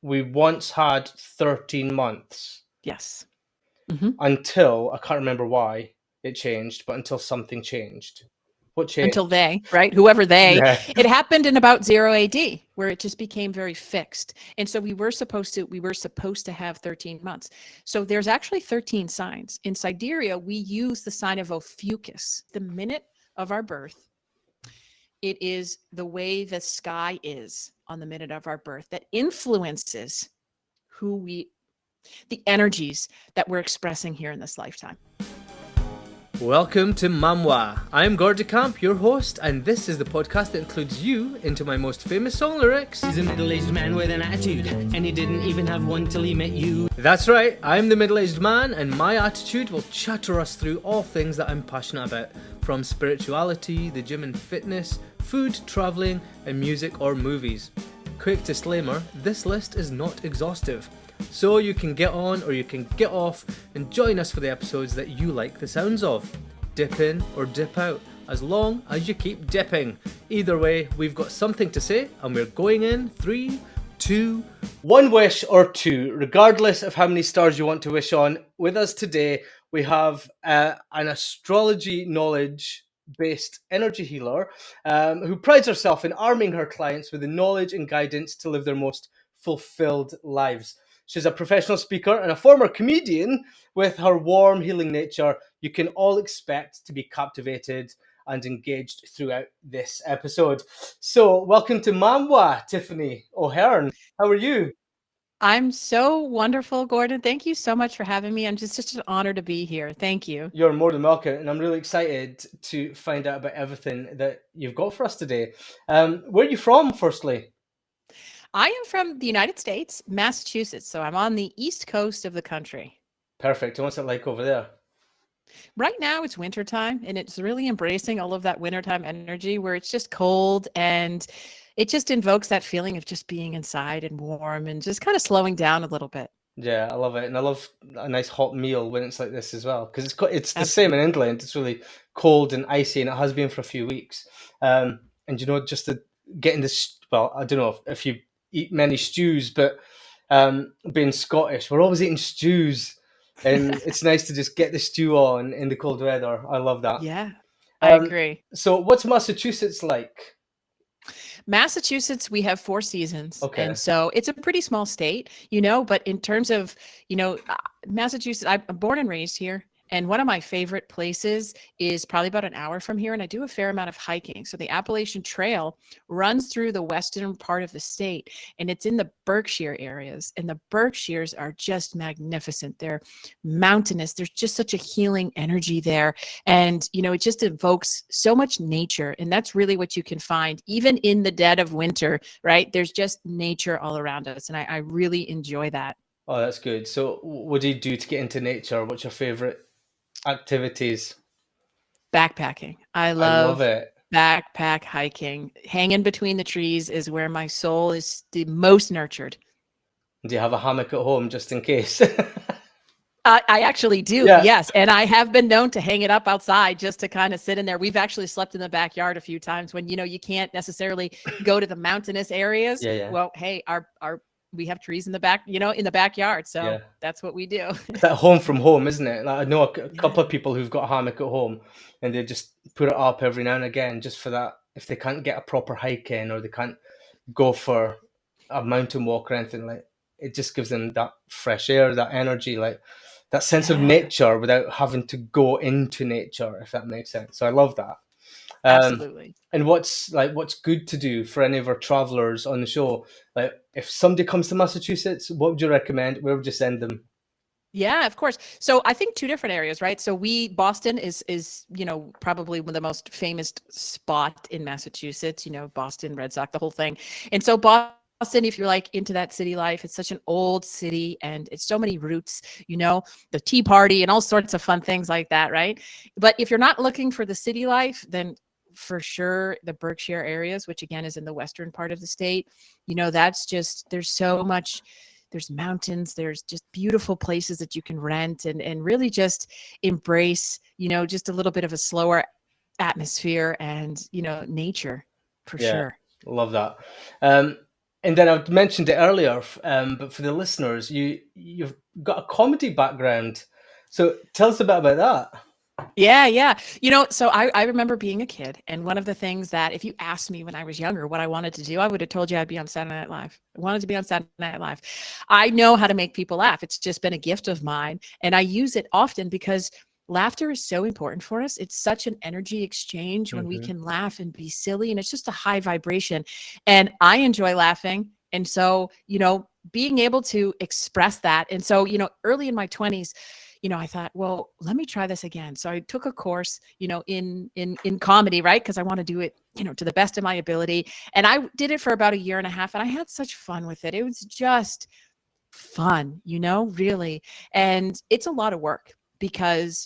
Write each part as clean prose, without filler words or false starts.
we once had 13 months Yes. Mm-hmm. until, I can't remember why it changed, but until something changed. What changed? Until they, right? Whoever they, Yeah. it happened in about 0 AD, where it just became very fixed. And so we were supposed to have 13 months. So there's actually 13 signs. In Sidereal, we use the sign of Ophiuchus. The minute of our birth, it is the way the sky is on the minute of our birth that influences the energies that we're expressing here in this lifetime. Welcome to MAMWAA. I'm Gordy, your host, and this is the podcast that includes you into my most famous song lyrics. He's a middle-aged man with an attitude, and he didn't even have one till he met you. That's right, I'm the middle-aged man, and my attitude will chatter us through all things that I'm passionate about, from spirituality, the gym and fitness, food, travelling, and music or movies. Quick disclaimer, this list is not exhaustive. So you can get on or you can get off and join us for the episodes that you like the sounds of. Dip in or dip out, as long as you keep dipping. Either way, we've got something to say and we're going in 3, 2, 1 wish or 2, regardless of how many stars you want to wish on. With us today, we have an astrology knowledge-based energy healer who prides herself in arming her clients with the knowledge and guidance to live their most fulfilled lives. She's a professional speaker and a former comedian. With her warm, healing nature, you can all expect to be captivated and engaged throughout this episode. So, welcome to MAMWAA, Tiffany O'Hearn. How are you? I'm so wonderful, Gordon. Thank you so much for having me. I'm just an honor to be here. Thank you. You're more than welcome, and I'm really excited to find out about everything that you've got for us today. Where are you from, firstly? I am from the United States, Massachusetts, so I'm on the east coast of the country. Perfect. And what's it like over there? Right now it's wintertime, and it's really embracing all of that wintertime energy where it's just cold, and it just invokes that feeling of just being inside and warm and just kind of slowing down a little bit. Yeah, I love it, and I love a nice hot meal when it's like this as well, because it's the same in England. It's really cold and icy, and it has been for a few weeks. And just getting this. Well, I don't know if you eat many stews, but being Scottish, we're always eating stews, and it's nice to just get the stew on in the cold weather. I love that. Yeah, I agree. So, what's Massachusetts like? Massachusetts, we have 4 seasons. Okay. And so it's a pretty small state, but in terms of, Massachusetts, I'm born and raised here. And one of my favorite places is probably about an hour from here. And I do a fair amount of hiking. So the Appalachian Trail runs through the western part of the state, and it's in the Berkshire areas. And the Berkshires are just magnificent. They're mountainous. There's just such a healing energy there. And, it just evokes so much nature. And that's really what you can find, even in the dead of winter, right? There's just nature all around us. And I really enjoy that. Oh, that's good. So, what do you do to get into nature? What's your favorite activities? Backpacking. I love love it. backpack hiking. Hanging between the trees is where my soul is the most nurtured. Do you have a hammock at home just in case? I actually do, Yeah. yes. And I have been known to hang it up outside just to kind of sit in there. We've actually slept in the backyard a few times when, you can't necessarily go to the mountainous areas. Yeah. Well, hey, we have trees in the back, in the backyard. So Yeah. that's what we do. It's that home from home, isn't it? Like, I know a couple of people who've got a hammock at home, and they just put it up every now and again just for that. If they can't get a proper hike in, or they can't go for a mountain walk or anything, like, it just gives them that fresh air, that energy, like that sense of nature without having to go into nature, if that makes sense. So I love that. Absolutely. And what's good to do for any of our travelers on the show? Like, if somebody comes to Massachusetts, what would you recommend? Where would you send them? Yeah, of course. So I think 2 different areas, right? So Boston is, probably one of the most famous spot in Massachusetts, Boston, Red Sox, the whole thing. And so Boston, if you're like into that city life, it's such an old city and it's so many roots, the Tea Party and all sorts of fun things like that, right? But if you're not looking for the city life, then for sure the Berkshire areas, which again is in the western part of the state, that's just, there's so much. There's mountains, there's just beautiful places that you can rent and really just embrace, just a little bit of a slower atmosphere and, nature for sure. Love that. And then I mentioned it earlier, but for the listeners, you've got a comedy background. So tell us a bit about that. Yeah. So I remember being a kid, and one of the things that if you asked me when I was younger what I wanted to do, I would have told you I'd be on Saturday Night Live. I wanted to be on Saturday Night Live. I know how to make people laugh. It's just been a gift of mine, and I use it often because laughter is so important for us. It's such an energy exchange when we can laugh and be silly, and it's just a high vibration. And I enjoy laughing. And so, being able to express that. And so, early in my 20s, I thought, well, let me try this again. So I took a course, in comedy, right? Because I want to do it, to the best of my ability. And I did it for about a year and a half, and I had such fun with it. It was just fun, really. And it's a lot of work because,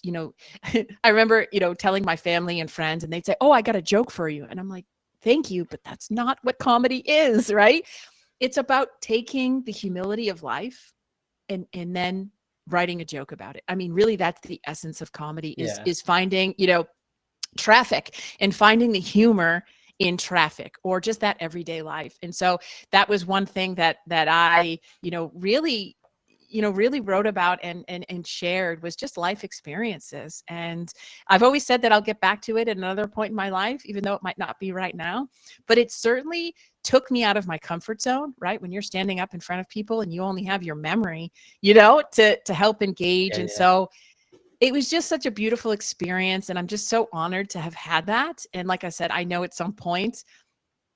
I remember, telling my family and friends, and they'd say, oh, I got a joke for you. And I'm like, thank you, but that's not what comedy is, right? It's about taking the humility of life and then writing a joke about it. I mean, really, that's the essence of comedy is finding, traffic and finding the humor in traffic or just that everyday life. And so that was one thing that I, really wrote about and shared was just life experiences. And I've always said that I'll get back to it at another point in my life, even though it might not be right now, but it certainly took me out of my comfort zone, right? When you're standing up in front of people and you only have your memory, to help engage. So it was just such a beautiful experience. And I'm just so honored to have had that. And like I said, I know at some point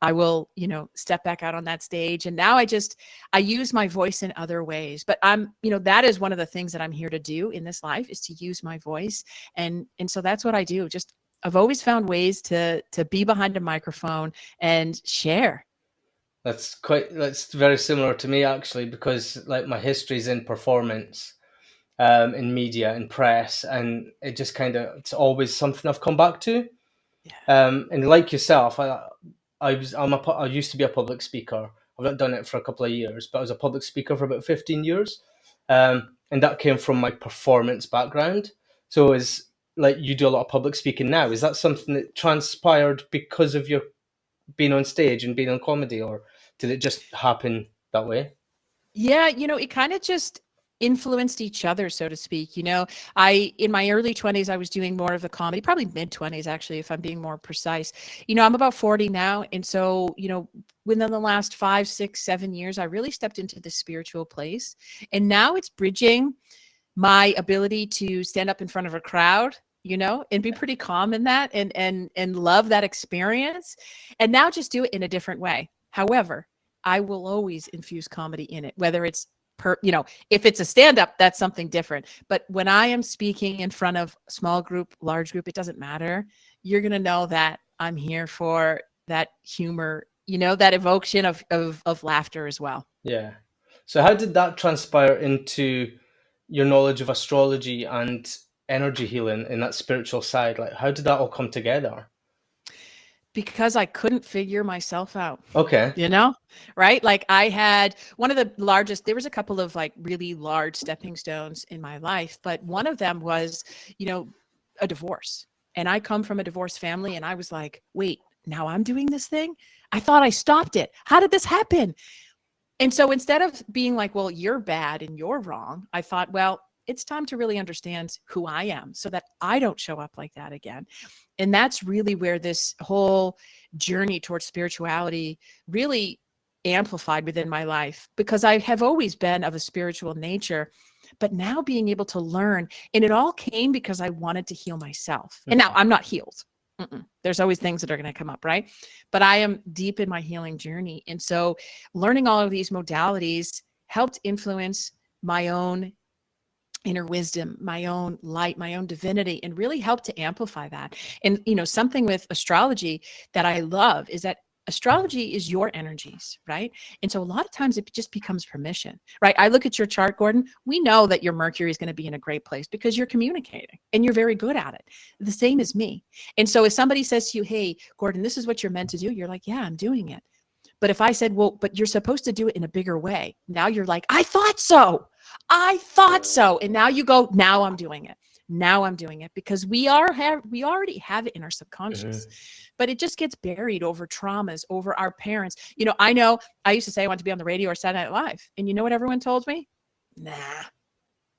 I will, step back out on that stage. And now I use my voice in other ways, but that is one of the things that I'm here to do in this life is to use my voice. And so that's what I do. I've always found ways to be behind a microphone and share. That's very similar to me, actually, because like my history's in performance, in media and press, and it just it's always something I've come back to. And like yourself, I used to be a public speaker. I've not done it for a couple of years, but I was a public speaker for about 15 years. And that came from my performance background. So is like you do a lot of public speaking now. Is that something that transpired because of your being on stage and being on comedy, or did it just happen that way? Yeah, it kind of just influenced each other, so to speak. In my early 20s, I was doing more of the comedy, probably mid 20s, actually, if I'm being more precise. I'm about 40 now. And so, within the last 5, 6, 7 years, I really stepped into the spiritual place. And now it's bridging my ability to stand up in front of a crowd, and be pretty calm in that and love that experience. And now just do it in a different way. However, I will always infuse comedy in it, whether it's if it's a stand-up, that's something different. But when I am speaking in front of small group, large group, it doesn't matter. You're going to know that I'm here for that humor, that evocation of laughter as well. Yeah. So how did that transpire into your knowledge of astrology and energy healing in that spiritual side? Like, how did that all come together? Because I couldn't figure myself out. Okay. Right? Like I had one of the largest, there was a couple of like really large stepping stones in my life, but one of them was, a divorce. And I come from a divorced family, and I was like, wait, now I'm doing this thing? I thought I stopped it. How did this happen? And so instead of being like, well, you're bad and you're wrong, I thought, well, it's time to really understand who I am so that I don't show up like that again. And that's really where this whole journey towards spirituality really amplified within my life, because I have always been of a spiritual nature, but now being able to learn, and it all came because I wanted to heal myself. And now I'm not healed. There's always things that are going to come up, right? But I am deep in my healing journey. And so learning all of these modalities helped influence my own inner wisdom, my own light, my own divinity, and really help to amplify that. And, something with astrology that I love is that astrology is your energies, right? And so a lot of times it just becomes permission, right? I look at your chart, Gordon. We know that your Mercury is going to be in a great place because you're communicating and you're very good at it. The same as me. And so if somebody says to you, hey, Gordon, this is what you're meant to do, you're like, yeah, I'm doing it. But if I said, well, but you're supposed to do it in a bigger way. Now you're like, I thought so. And now you go, now I'm doing it. Now I'm doing it because we already have it in our subconscious, but it just gets buried over traumas, over our parents. I know I used to say I want to be on the radio or Saturday Night Live. And you know what everyone told me? Nah,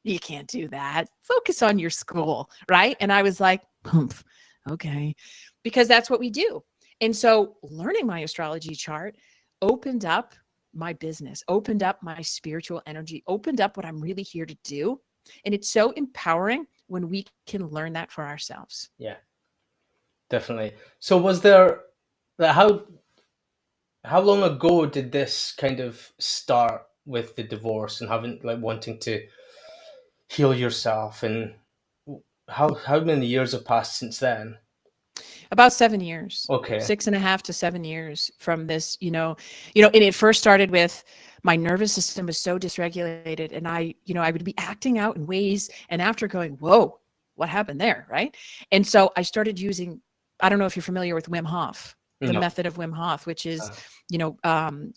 you can't do that. Focus on your school, right? And I was like, humph, okay, because that's what we do. And so learning my astrology chart opened up my business, opened up my spiritual energy, opened up what I'm really here to do. And it's so empowering when we can learn that for ourselves. Yeah, definitely. So was there, how long ago did this kind of start with the divorce and having, like, wanting to heal yourself, and how many years have passed since then? About 7 years. Okay. 6.5 to 7 years from this, and it first started with my nervous system was so dysregulated, and I would be acting out in ways, and after going, whoa, what happened there, right? And so I started using, I don't know if you're familiar with Wim Hof, the method of Wim Hof, which is,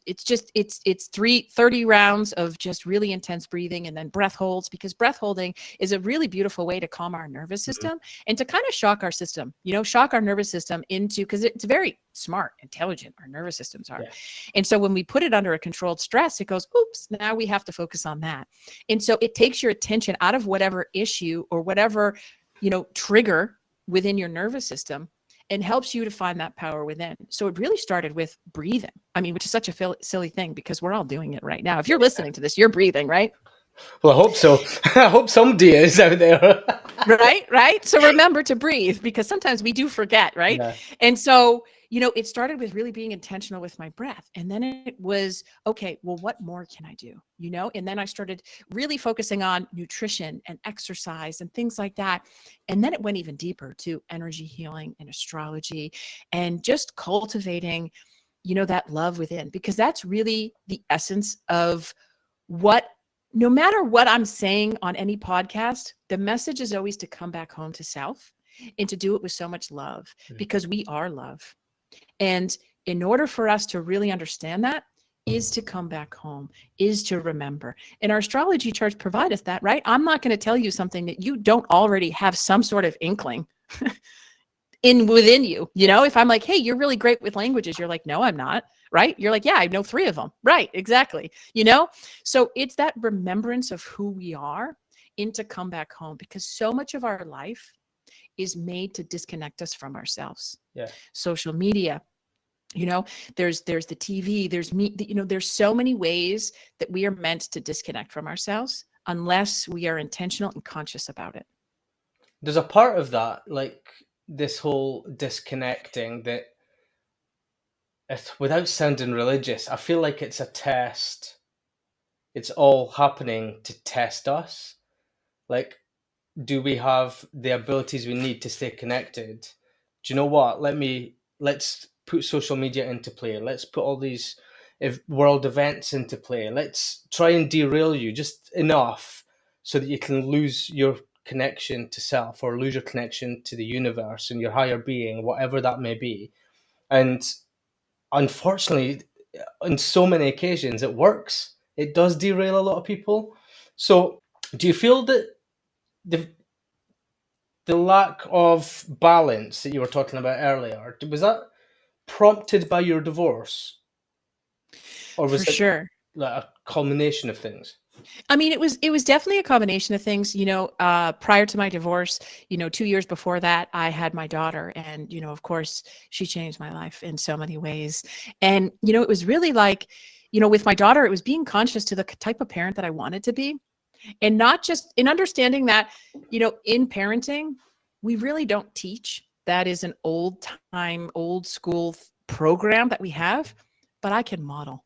it's 30 rounds of just really intense breathing and then breath holds, because breath holding is a really beautiful way to calm our nervous system and to kind of shock our system, shock our nervous system into, because it's very smart, intelligent, our nervous systems are. Yeah. And so when we put it under a controlled stress, it goes, oops, now we have to focus on that. And so it takes your attention out of whatever issue or whatever, trigger within your nervous system, and helps you to find that power within. So it really started with breathing. I mean, which is such a silly thing because we're all doing it right now. If you're listening to this, you're breathing, right? Well, I hope so. I hope somebody is out there. Right. So remember to breathe, because sometimes we do forget, right? Yeah. And so, it started with really being intentional with my breath. And then it was, okay, well, what more can I do? And then I started really focusing on nutrition and exercise and things like that. And then it went even deeper to energy healing and astrology and just cultivating, that love within, because that's really the essence of what, no matter what I'm saying on any podcast, the message is always to come back home to self and to do it with so much love, because we are love. And in order for us to really understand that, is to come back home, is to remember. And our astrology charts provide us that, right? I'm not going to tell you something that you don't already have some sort of inkling within you. If I'm like, hey, you're really great with languages, you're like, no, I'm not, right? You're like, yeah, I know 3 of them. Right, exactly. So it's that remembrance of who we are and to come back home, because so much of our life is made to disconnect us from ourselves. Yeah. Social media, there's the TV, there's me, there's so many ways that we are meant to disconnect from ourselves unless we are intentional and conscious about it. There's a part of that, like this whole disconnecting, that, without sounding religious, I feel like it's a test. It's all happening to test us. Like, do we have the abilities we need to stay connected? Do you know what? Let's put social media into play. Let's put all these world events into play. Let's try and derail you just enough so that you can lose your connection to self, or lose your connection to the universe and your higher being, whatever that may be. And unfortunately, on so many occasions, it works. It does derail a lot of people. So do you feel that the lack of balance that you were talking about earlier, was that prompted by your divorce? Or was it sure like a culmination of things? I mean, it was definitely a combination of things. Prior to my divorce, 2 years before that, I had my daughter, and of course, she changed my life in so many ways. And it was really like, with my daughter, it was being conscious to the type of parent that I wanted to be, and not just in understanding that, in parenting, we really don't teach. That is an old school program that we have, but I can model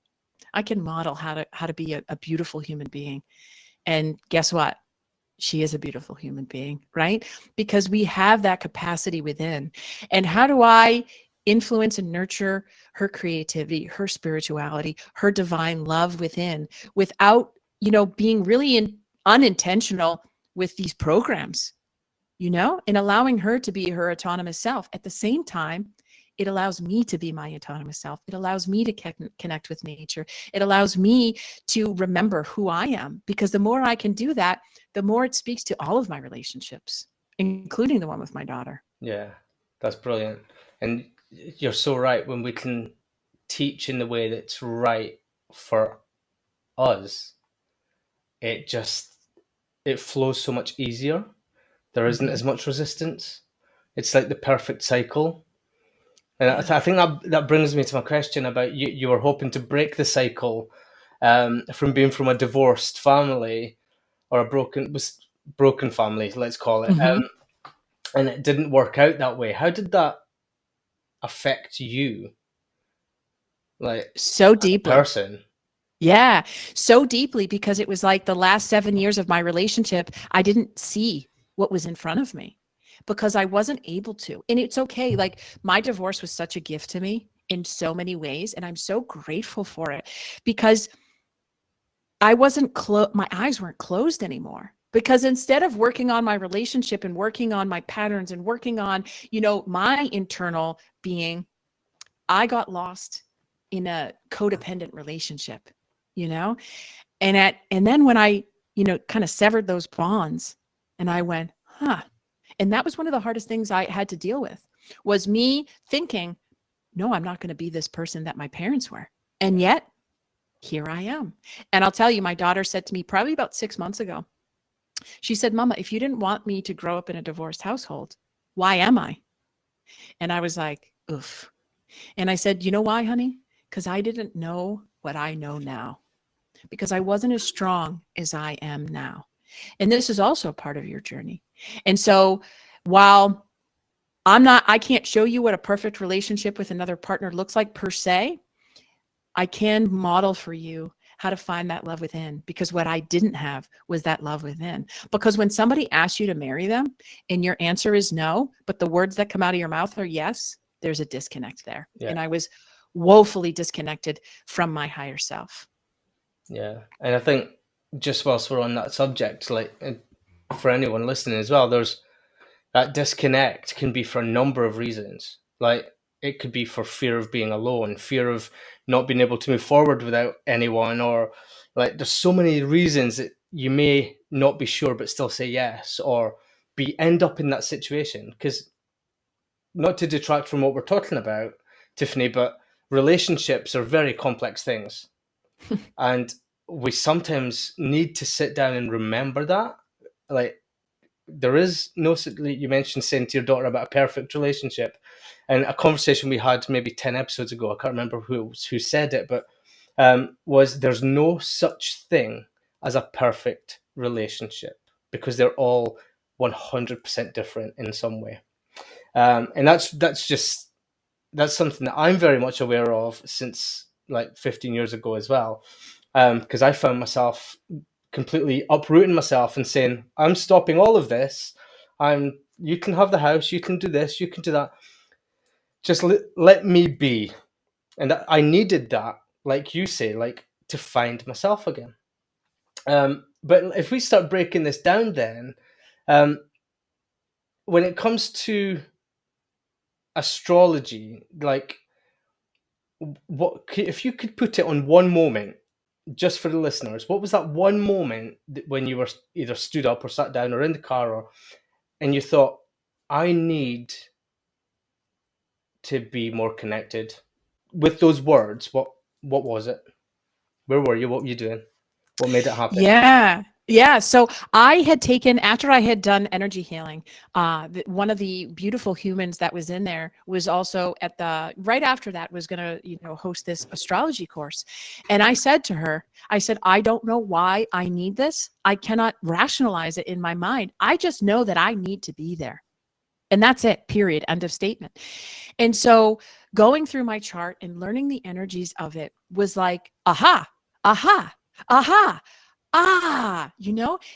how to be a beautiful human being. And guess what? She is a beautiful human being, right? Because we have that capacity within. And how do I influence and nurture her creativity, her spirituality, her divine love within, without, being really unintentional with these programs, and allowing her to be her autonomous self. At the same time, it allows me to be my autonomous self. It allows me to connect with nature. It allows me to remember who I am, because the more I can do that, the more it speaks to all of my relationships. including the one with my daughter. Yeah, that's brilliant. And you're so right. When we can teach in the way that's right for us, it flows so much easier. There isn't as much resistance. It's like the perfect cycle. And I think that brings me to my question about you were hoping to break the cycle from being from a divorced family or a broken family, let's call it. And it didn't work out that way. How did that affect you? Like, So as a deeply. person? Yeah, so deeply, because it was like the last 7 years of my relationship, I didn't see what was in front of me because I wasn't able to. And it's okay. Like, my divorce was such a gift to me in so many ways. And I'm so grateful for it because I wasn't my eyes weren't closed anymore. Because instead of working on my relationship and working on my patterns and working on, my internal being, I got lost in a codependent relationship, and then when I, kind of severed those bonds, and I went, and that was one of the hardest things I had to deal with, was me thinking, no, I'm not going to be this person that my parents were. And yet here I am. And I'll tell you, my daughter said to me probably about 6 months ago, she said, Mama, if you didn't want me to grow up in a divorced household, why am I? And I was like, oof. And I said, you know why, honey? Because I didn't know what I know now, because I wasn't as strong as I am now. And this is also part of your journey. And so while I can't show you what a perfect relationship with another partner looks like per se, I can model for you how to find that love within, because what I didn't have was that love within. Because when somebody asks you to marry them and your answer is no, but the words that come out of your mouth are yes, there's a disconnect there. Yeah. And I was woefully disconnected from my higher self. Yeah. And I think just whilst we're on that subject, like for anyone listening as well, there's that disconnect can be for a number of reasons. Like, it could be for fear of being alone, fear of not being able to move forward without anyone, or like there's so many reasons that you may not be sure but still say yes, or end up in that situation. Because, not to detract from what we're talking about, Tiffany, but relationships are very complex things. And we sometimes need to sit down and remember that. Like, there is no, you mentioned saying to your daughter about a perfect relationship, and a conversation we had maybe 10 episodes ago, I can't remember who said it, but was there's no such thing as a perfect relationship, because they're all 100% different in some way. And that's something that I'm very much aware of since like 15 years ago as well. Because I found myself completely uprooting myself and saying, I'm stopping all of this. You can have the house, you can do this, you can do that. Just let me be. And I needed that, like you say, like to find myself again. But if we start breaking this down then, when it comes to astrology, like, what if you could put it on one moment, just for the listeners, what was that one moment when you were either stood up or sat down or in the car, and you thought, I need to be more connected? With those words, what was it? Where were you? What were you doing? What made it happen? Yeah. So I had taken, after I had done energy healing, one of the beautiful humans that was in there was also right after that was going to, host this astrology course. And I said to her, I don't know why I need this. I cannot rationalize it in my mind. I just know that I need to be there. And that's it, period, end of statement. And so going through my chart and learning the energies of it was like, aha,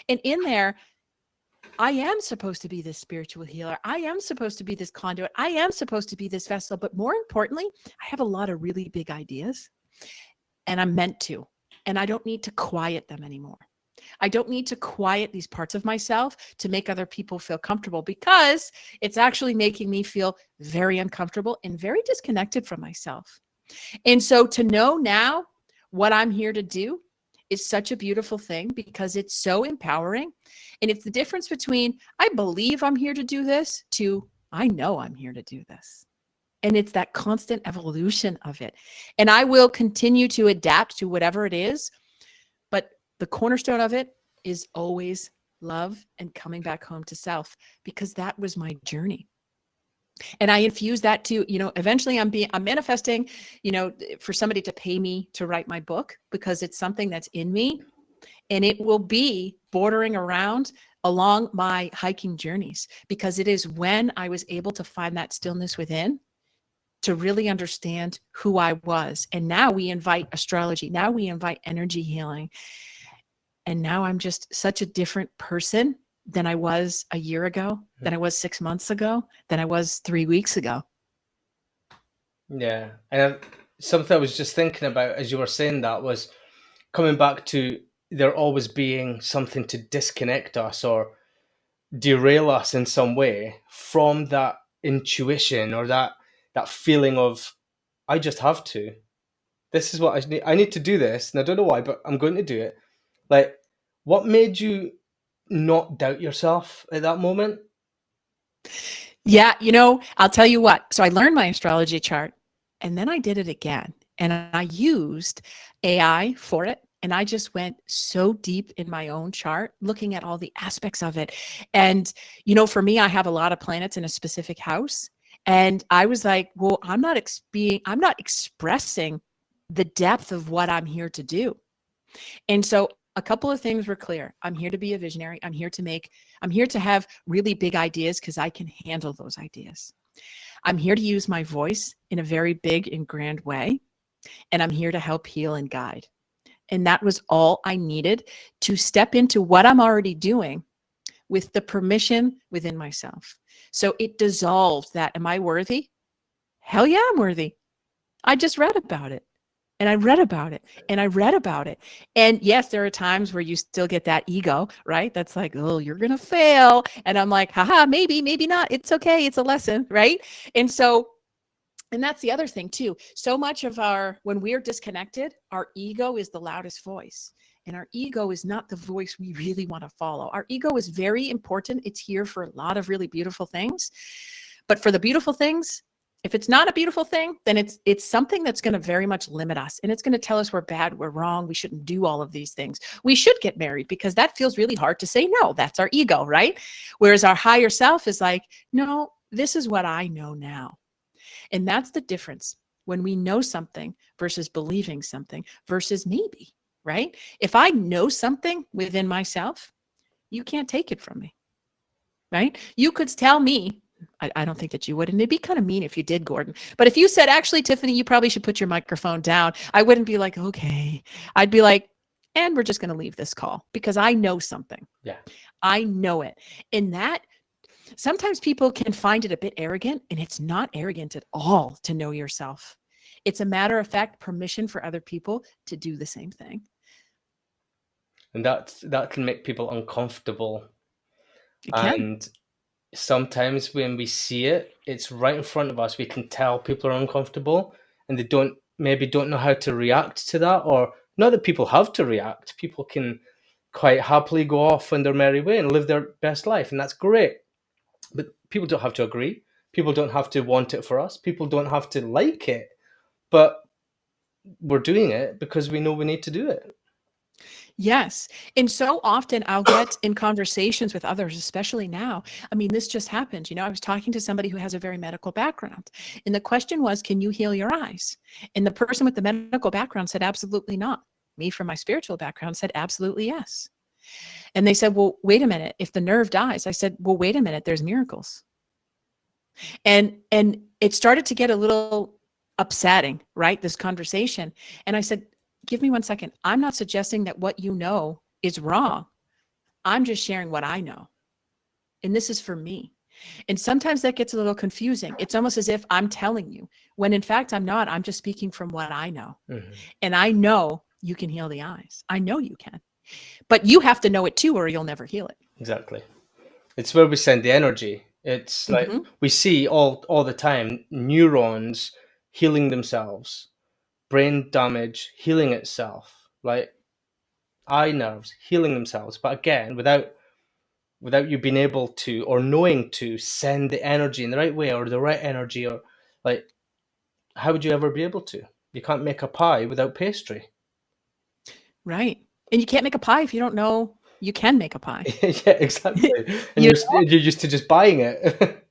and in there, I am supposed to be this spiritual healer. I am supposed to be this conduit. I am supposed to be this vessel. But more importantly, I have a lot of really big ideas, and I'm meant to, and I don't need to quiet them anymore. I don't need to quiet these parts of myself to make other people feel comfortable, because it's actually making me feel very uncomfortable and very disconnected from myself. And so to know now what I'm here to do is such a beautiful thing because it's so empowering. And it's the difference between I believe I'm here to do this to I know I'm here to do this. And it's that constant evolution of it. And I will continue to adapt to whatever it is. But the cornerstone of it is always love and coming back home to self, because that was my journey. And I infuse that too. Eventually I'm manifesting, for somebody to pay me to write my book, because it's something that's in me, and it will be bordering around along my hiking journeys, because it is when I was able to find that stillness within to really understand who I was. And now we invite astrology. Now we invite energy healing. And now I'm just such a different person than I was a year ago, than I was 6 months ago, than I was 3 weeks ago. Yeah. And something I was just thinking about as you were saying that was coming back to there always being something to disconnect us or derail us in some way from that intuition or that feeling of, I just have to. This is what I need. I need to do this. And I don't know why, but I'm going to do it. Like, what made you not doubt yourself at that moment? Yeah, I'll tell you what. So I learned my astrology chart, and then I did it again. And I used AI for it. And I just went so deep in my own chart, looking at all the aspects of it. And, for me, I have a lot of planets in a specific house. And I was like, well, I'm not expressing the depth of what I'm here to do. And so a couple of things were clear. I'm here to be a visionary. I'm here to have really big ideas because I can handle those ideas. I'm here to use my voice in a very big and grand way. And I'm here to help heal and guide. And that was all I needed to step into what I'm already doing with the permission within myself. So it dissolved that, am I worthy? Hell yeah, I'm worthy. I just read about it. And I read about it. And I read about it. And yes, there are times where you still get that ego, right? That's like, oh, you're going to fail. And I'm like, haha, maybe not. It's okay. It's a lesson, right? And that's the other thing too. So much of when we're disconnected, our ego is the loudest voice. And our ego is not the voice we really want to follow. Our ego is very important. It's here for a lot of really beautiful things. But for the beautiful things, if it's not a beautiful thing, then it's something that's going to very much limit us. And it's going to tell us we're bad, we're wrong, we shouldn't do all of these things. We should get married because that feels really hard to say no. That's our ego, right? Whereas our higher self is like, no, this is what I know now. And that's the difference when we know something versus believing something versus maybe, right? If I know something within myself, you can't take it from me, right? You could tell me, I don't think that you would, and it'd be kind of mean if you did, Gordon. But if you said, actually, Tiffany, you probably should put your microphone down, I wouldn't be like, okay. I'd be like, and we're just going to leave this call because I know something. Yeah. I know it. And that, sometimes people can find it a bit arrogant, and it's not arrogant at all to know yourself. It's a matter of fact, permission for other people to do the same thing. And that can make people uncomfortable. It can. And sometimes when we see it, it's right in front of us. We can tell people are uncomfortable and they don't know how to react to that. Or not that people have to react. People can quite happily go off on their merry way and live their best life. And that's great. But people don't have to agree. People don't have to want it for us. People don't have to like it. But we're doing it because we know we need to do it. Yes. And so often I'll get in conversations with others, especially now. I mean, this just happened. I was talking to somebody who has a very medical background. And the question was, can you heal your eyes? And the person with the medical background said, absolutely not. Me from my spiritual background said, absolutely yes. And they said, well, wait a minute. If the nerve dies, I said, well, wait a minute. There's miracles. And it started to get a little upsetting, right? This conversation. And I said, give me 1 second. I'm not suggesting that what you know is wrong. I'm just sharing what I know. And this is for me. And sometimes that gets a little confusing. It's almost as if I'm telling you, when in fact I'm not. I'm just speaking from what I know. Mm-hmm. And I know you can heal the eyes. I know you can. But you have to know it too, or you'll never heal it. Exactly. It's where we send the energy. It's like we see all the time neurons healing themselves. Brain damage healing itself. Like, eye nerves healing themselves. But again, without you being able to or knowing to send the energy in the right way or the right energy, or like, how would you ever be able to? You can't make a pie without pastry. Right. And you can't make a pie if you don't know you can make a pie. Yeah, exactly. And You you're used to just buying it.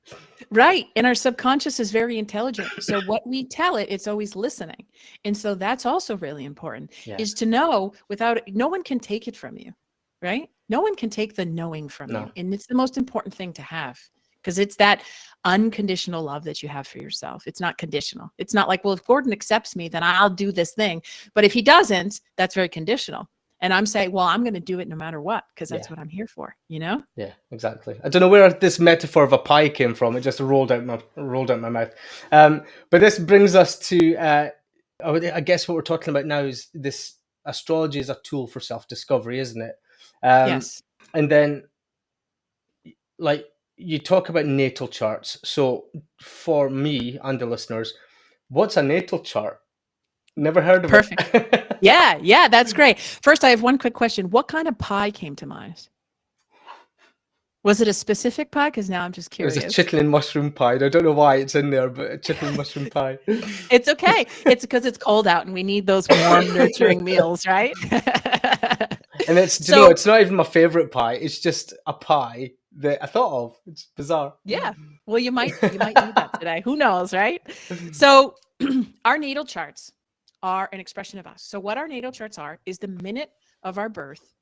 Right. And our subconscious is very intelligent. So what we tell it, it's always listening. And so that's also really important, Yeah. is to know no one can take it from you, right? No one can take the knowing from No. you. And it's the most important thing to have, because it's that unconditional love that you have for yourself. It's not conditional. It's not like, well, if Gordon accepts me, then I'll do this thing. But if he doesn't, that's very conditional. And I'm saying, well, I'm going to do it no matter what, because that's what I'm here for, you know? Yeah, exactly. I don't know where this metaphor of a pie came from. It just rolled out my mouth. But this brings us to, I guess what we're talking about now is this astrology is a tool for self-discovery, isn't it? Yes. And then, like, you talk about natal charts. So for me and the listeners, what's a natal chart? Never heard of Perfect. it. Yeah, that's great. First, I have one quick question. What kind of pie came to mind? Was it a specific pie? Because now I'm just It curious. was a chicken and mushroom pie. I don't know why it's in there, but a chicken and mushroom pie. It's okay. It's because it's cold out and we need those warm, nurturing meals, right? And it's, you know, it's not even my favorite pie. It's just a pie that I thought of. It's bizarre. Yeah. Well, you might need that today. Who knows, right? So our natal charts are an expression of us. So what our natal charts are is the minute of our birth.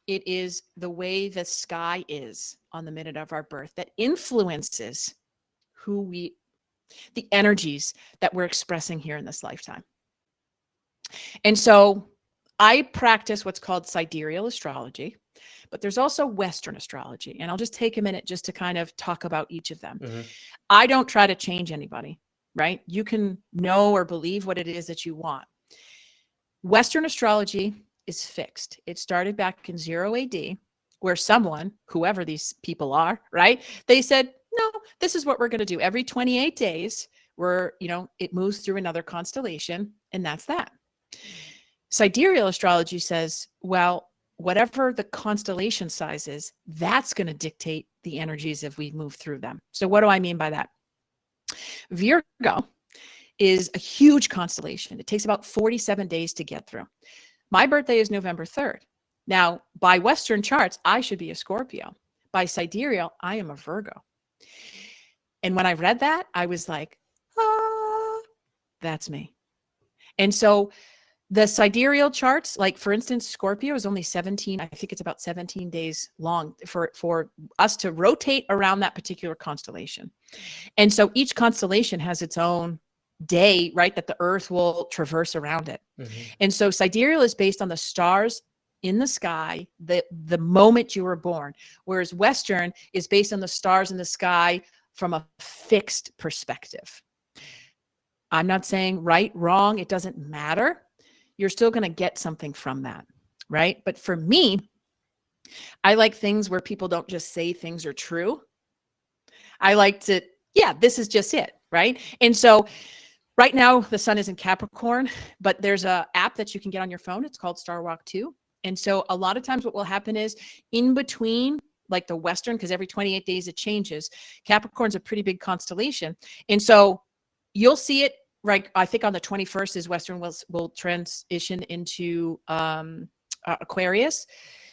It is the way the sky is on the minute of our birth that influences the energies that we're expressing here in this lifetime. And so I practice what's called sidereal astrology, but there's also Western astrology. And I'll just take a minute just to kind of talk about each of them. Mm-hmm. I don't try to change anybody, right? You can know or believe what it is that you want. Western astrology is fixed. It started back in 0 AD, where someone, whoever these people are, right? They said, no, this is what we're going to do. Every 28 days, it moves through another constellation, and that's that. Sidereal astrology says, well, whatever the constellation size is, that's going to dictate the energies if we move through them. So what do I mean by that? Virgo is a huge constellation. It takes about 47 days to get through. My birthday is November 3rd. Now, by Western charts, I should be a Scorpio. By sidereal, I am a Virgo. And when I read that, I was like, that's me. And so the sidereal charts, like for instance, Scorpio is only 17, I think it's about 17 days long for us to rotate around that particular constellation. And so each constellation has its own day, right, that the earth will traverse around it. Mm-hmm. And so sidereal is based on the stars in the sky, the moment you were born, whereas Western is based on the stars in the sky from a fixed perspective. I'm not saying right, wrong, it doesn't matter. You're still going to get something from that, right? But for me, I like things where people don't just say things are true. I like to, this is just it, right? And so right now the sun is in Capricorn, but there's an app that you can get on your phone. It's called Star Walk 2. And so a lot of times what will happen is in between, like the Western, because every 28 days it changes, Capricorn's a pretty big constellation. And so you'll see it, right? I think on the 21st is Western will transition into Aquarius.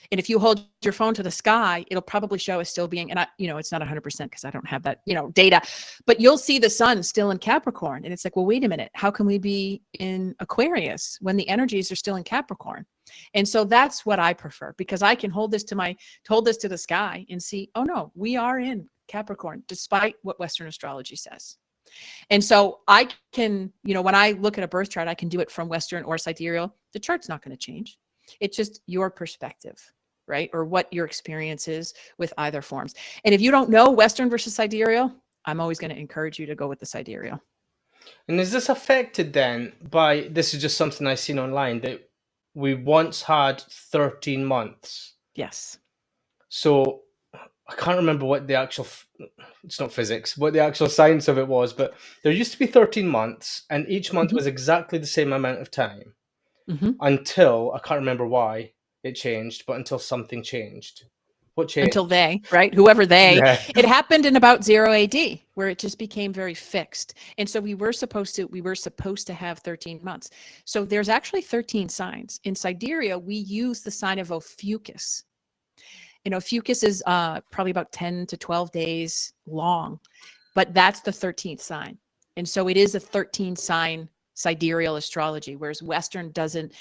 And if you hold your phone to the sky, it'll probably show as still being, and it's not 100% because I don't have that, data, but you'll see the sun still in Capricorn. And it's like, well, wait a minute, how can we be in Aquarius when the energies are still in Capricorn? And so that's what I prefer, because I can hold this to the sky and see, oh no, we are in Capricorn, despite what Western astrology says. And so I can, when I look at a birth chart, I can do it from Western or sidereal. The chart's not going to change. It's just your perspective, right? Or what your experience is with either forms. And if you don't know Western versus sidereal, I'm always going to encourage you to go with the sidereal. And is this affected then by, this is just something I've seen online, that we once had 13 months. Yes. So I can't remember what the actual, it's not physics, what the actual science of it was, but there used to be 13 months and each month was exactly the same amount of time. until, I can't remember why it changed, but until something changed. What changed? Until they, right? Whoever they, Yeah. it happened in about 0 AD, where it just became very fixed. And so we were supposed to have 13 months. So there's actually 13 signs. In Sidereal, we use the sign of Ophiuchus. And Ophiuchus is probably about 10 to 12 days long, but that's the 13th sign. And so it is a 13 sign sidereal astrology, whereas Western doesn't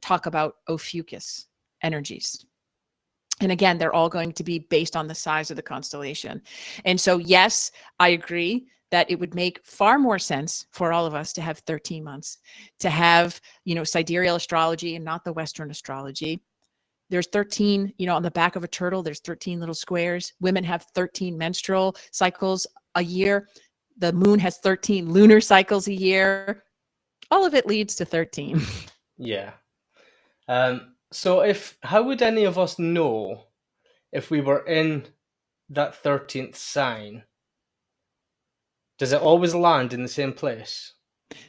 talk about Ophiuchus energies. And again, they're all going to be based on the size of the constellation. And so, yes, I agree that it would make far more sense for all of us to have 13 months, to have, sidereal astrology and not the Western astrology. There's 13, on the back of a turtle, there's 13 little squares. Women have 13 menstrual cycles a year. The moon has 13 lunar cycles a year. All of it leads to 13. Yeah. So how would any of us know if we were in that 13th sign? Does it always land in the same place?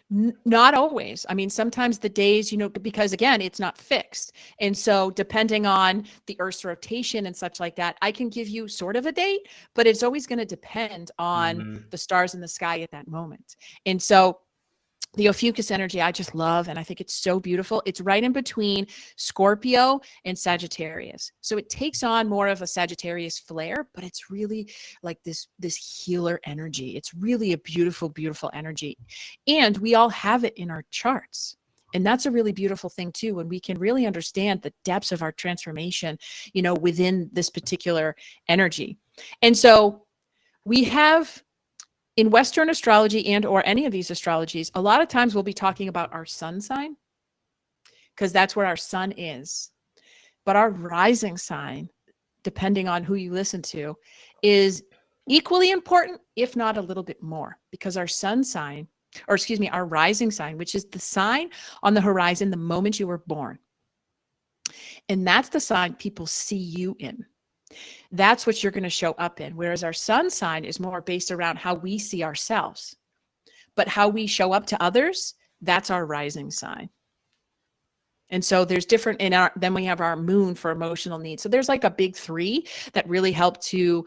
Not always. I mean, sometimes the days, because again, it's not fixed. And so depending on the Earth's rotation and such like that, I can give you sort of a date, but it's always going to depend on the stars in the sky at that moment. And so the Ophiuchus energy, I just love, and I think it's so beautiful. It's right in between Scorpio and Sagittarius. So it takes on more of a Sagittarius flair, but it's really like this healer energy. It's really a beautiful, beautiful energy. And we all have it in our charts. And that's a really beautiful thing too, when we can really understand the depths of our transformation, within this particular energy. And so we have, in Western astrology and or any of these astrologies, a lot of times we'll be talking about our sun sign because that's where our sun is. But our rising sign, depending on who you listen to, is equally important, if not a little bit more, because our sun sign, our rising sign, which is the sign on the horizon the moment you were born. And that's the sign people see you in. That's what you're going to show up in. Whereas our sun sign is more based around how we see ourselves. But how we show up to others, that's our rising sign. And so there's different then we have our moon for emotional needs. So there's like a big three that really help to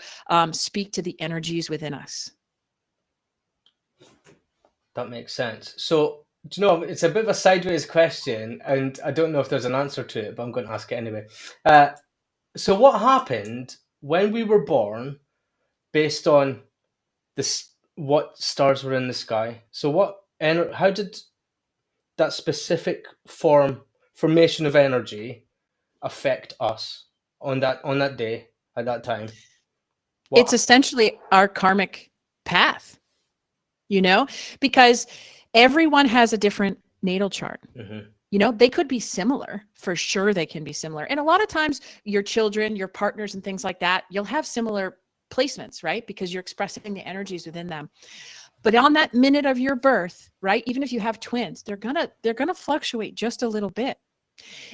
speak to the energies within us. That makes sense. So, do you know, it's a bit of a sideways question, and I don't know if there's an answer to it, but I'm going to ask it anyway. So what happened when we were born based on what stars were in the sky? So how did that specific formation of energy affect us on that day at that time? It's essentially our karmic path, because everyone has a different natal chart. They could be similar. For sure, they can be similar. And a lot of times your children, your partners and things like that, you'll have similar placements, right? Because you're expressing the energies within them. But on that minute of your birth, right? Even if you have twins, they're gonna fluctuate just a little bit.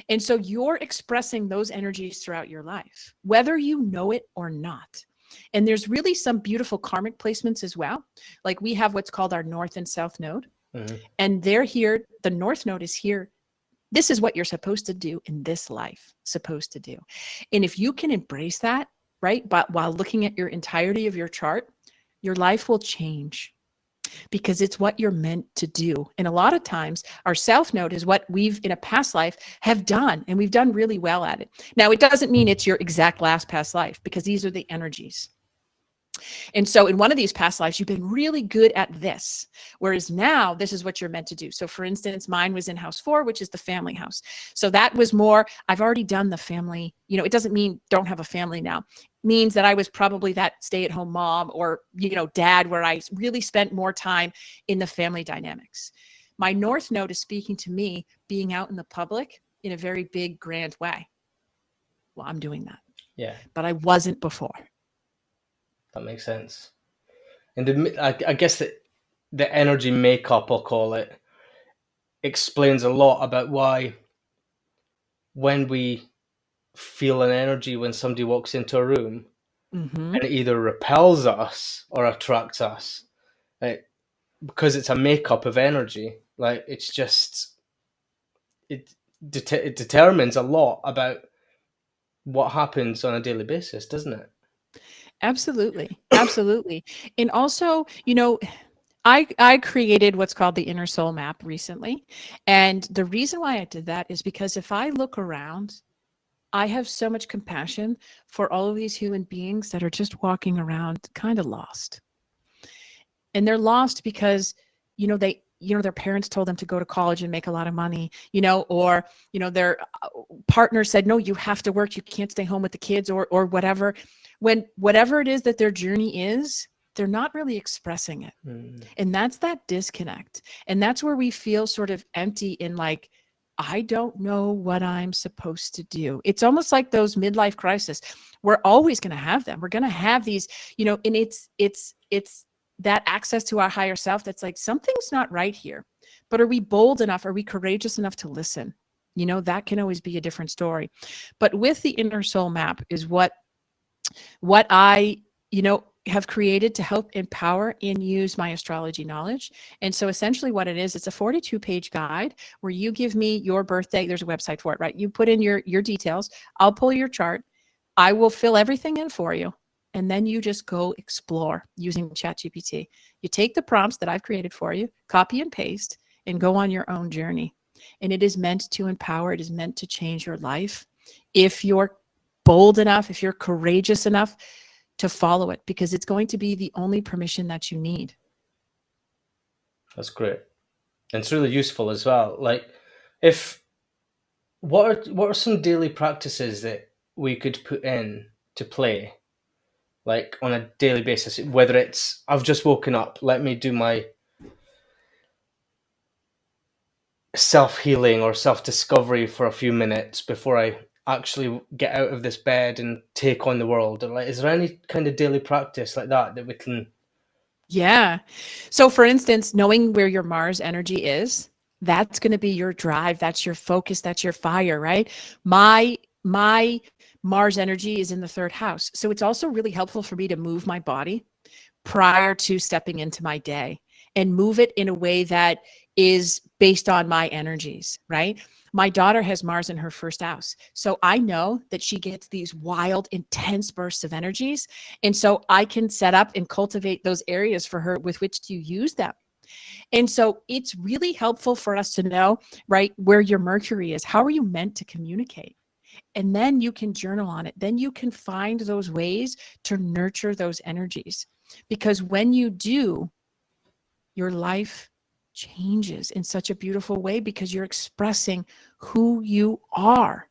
And so you're expressing those energies throughout your life, whether you know it or not. And there's really some beautiful karmic placements as well. Like we have what's called our north and south node. And they're here. The north node is here. This is what you're supposed to do in this life, supposed to do. And if you can embrace that, right, but while looking at your entirety of your chart, your life will change because it's what you're meant to do. And a lot of times our south node is what we've in a past life have done, and we've done really well at it. Now, it doesn't mean it's your exact last past life because these are the energies. And so in one of these past lives, you've been really good at this, whereas now this is what you're meant to do. So for instance, mine was in house 4, which is the family house. So that was more, I've already done the family, it doesn't mean don't have a family now. It means that I was probably that stay-at-home mom or, dad, where I really spent more time in the family dynamics. My north node is speaking to me being out in the public in a very big, grand way. Well, I'm doing that. Yeah. But I wasn't before. That makes sense. And I guess that the energy makeup, I'll call it, explains a lot about why when we feel an energy when somebody walks into a room and it either repels us or attracts us, because it's a makeup of energy. Like it's just, it determines a lot about what happens on a daily basis, doesn't it? Absolutely. Absolutely. And also, you know, I created what's called the inner soul map recently. And the reason why I did that is because if I look around, I have so much compassion for all of these human beings that are just walking around kind of lost. And they're lost because, their parents told them to go to college and make a lot of money, or, their partner said, no, you have to work. You can't stay home with the kids or whatever. When whatever it is that their journey is, they're not really expressing it. And that's that disconnect. And that's where we feel sort of empty in like, I don't know what I'm supposed to do. It's almost like those midlife crises. We're always going to have them. We're going to have these, and it's that access to our higher self that's like, something's not right here. But are we bold enough? Are we courageous enough to listen? That can always be a different story. But with the inner soul map is what I, have created to help empower and use my astrology knowledge. And so essentially what it is, it's a 42-page guide where you give me your birthday. There's a website for it, right? You put in your details. I'll pull your chart. I will fill everything in for you. And then you just go explore using ChatGPT. You take the prompts that I've created for you, copy and paste, and go on your own journey. And it is meant to empower. It is meant to change your life. If you're bold enough, if you're courageous enough to follow it, because it's going to be the only permission that you need. That's great. And it's really useful as well. Like, what are some daily practices that we could put in to play, like on a daily basis? Whether it's I've just woken up, let me do my self-healing or self-discovery for a few minutes before I actually get out of this bed and take on the world. Or like, is there any kind of daily practice like that we can? Yeah. So for instance, knowing where your Mars energy is, that's going to be your drive. That's your focus. That's your fire, right? My Mars energy is in the 3rd house. So it's also really helpful for me to move my body prior to stepping into my day and move it in a way that is based on my energies, right? My daughter has Mars in her 1st house. So I know that she gets these wild, intense bursts of energies. And so I can set up and cultivate those areas for her with which to use them. And so it's really helpful for us to know, right, where your Mercury is. How are you meant to communicate? And then you can journal on it. Then you can find those ways to nurture those energies. Because when you do, your life changes in such a beautiful way because you're expressing who you are.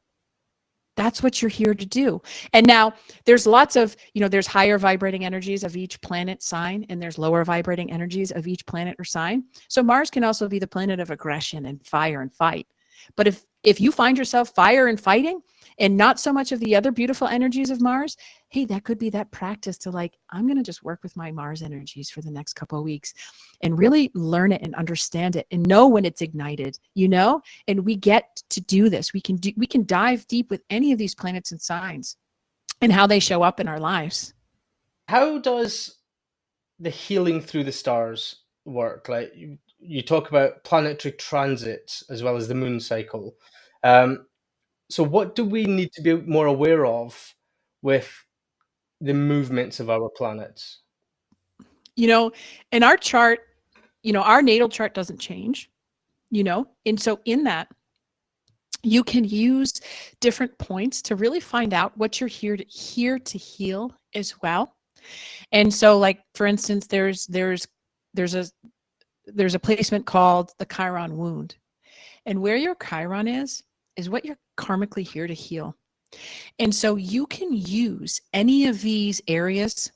That's what you're here to do. And now there's lots of, there's higher vibrating energies of each planet sign, and there's lower vibrating energies of each planet or sign. So Mars can also be the planet of aggression and fire and fight. But if you find yourself fire and fighting and not so much of the other beautiful energies of Mars, hey, that could be that practice to like, I'm going to just work with my Mars energies for the next couple of weeks and really learn it and understand it and know when it's ignited, and we get to do this. We can dive deep with any of these planets and signs and how they show up in our lives. How does the healing through the stars work? Like you talk about planetary transits as well as the moon cycle. So what do we need to be more aware of with the movements of our planets? In our chart, our natal chart doesn't change, and so in that, you can use different points to really find out what you're here to heal as well. And so, like, for instance, there's a placement called the Chiron wound. And where your Chiron is what you're karmically here to heal. And so you can use any of these areas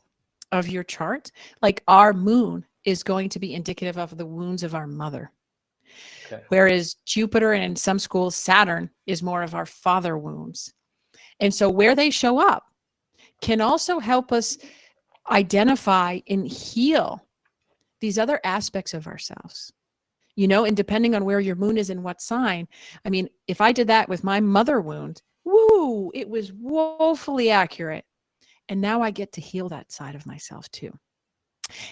of your chart. Like our moon is going to be indicative of the wounds of our mother. Okay. Whereas Jupiter and in some schools, Saturn is more of our father wounds. And so where they show up can also help us identify and heal these other aspects of ourselves. And depending on where your moon is in what sign, I mean, if I did that with my mother wound, woo, it was woefully accurate. And now I get to heal that side of myself too.